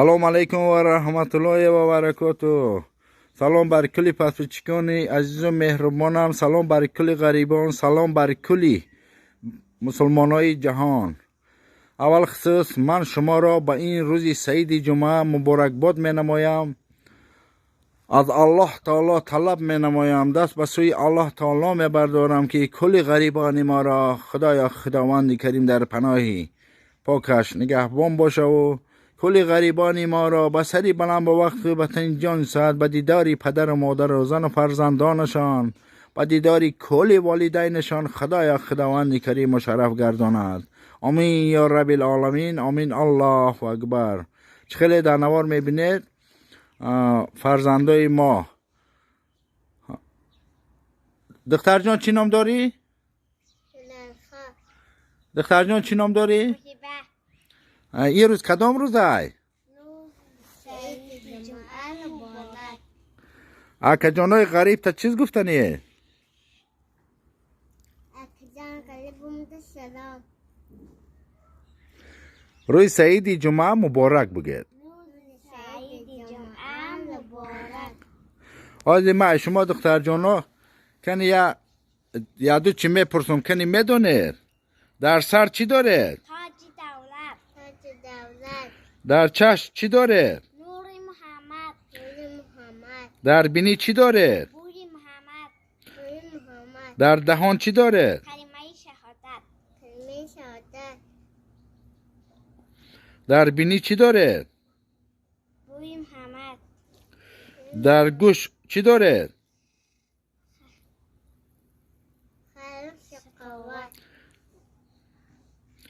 سلام علیکم و رحمت الله و برکاته. سلام بر کلی پسپچکان عزیز و مهربانم. سلام بر کلی غریبان. سلام بر کلی مسلمانای جهان. اول خصوص من شما را به این روز سعید جمعه مبارکباد می نمایم. از الله تعالی طلب می نمایم، دست به سوی الله تعالی می بردارم که کلی غریبان ما را خداوند کریم در پناه پاکش نگهبان باشه و کلی غریبان ما را به سری بلند به وقت بطن جان ساعت به دیداری پدر و مادر و زن و فرزندانشان، به دیداری کلی والدینشان خداوند کریم و شرف گرداند. آمین یا رب العالمین. آمین. الله اکبر. خیلی در نوار میبینید فرزندای ما. دختر جان چی نام داری؟ دختر جان چی نام داری؟ این روز کدام روز ای؟ اکا جانای غریب تا چیز گفتنیه؟ روی سعید جمعه مبارک بگید. آزی ما شما دختر جانا کنی یا دو چی میپرسم کنی میدونید در سر چی داره؟ تاج دولت. در چشم چی داره؟ نور محمد. در بینی چی داره؟ بوی محمد. در دهان چی داره؟ کلمه شهادت. در بینی چی داره؟ بوی محمد. در گوش چی داره؟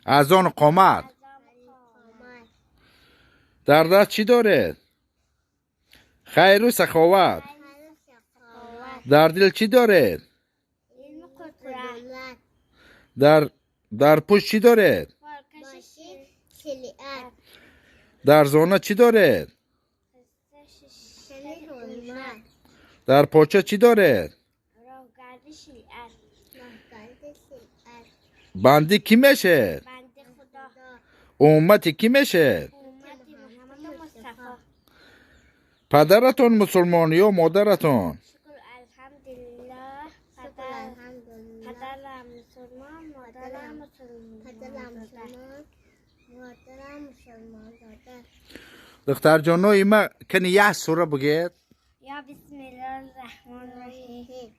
اذان قامت. در دست چی داره؟ خیر و سخاوت. در دل چی داره؟ علم قدرت. در پشت چی داره؟ در زانه چی داره؟ در پاچه چی داره؟ بندی کی میشه؟ امتی کی میشه؟ پدرتون مسلمان یا مادرتون؟ الحمدلله. پدرم مسلمان، مادرم مسلمان. دختر جانوی ما کنی یه سوره بگید. یا بسم الله الرحمن الرحیم.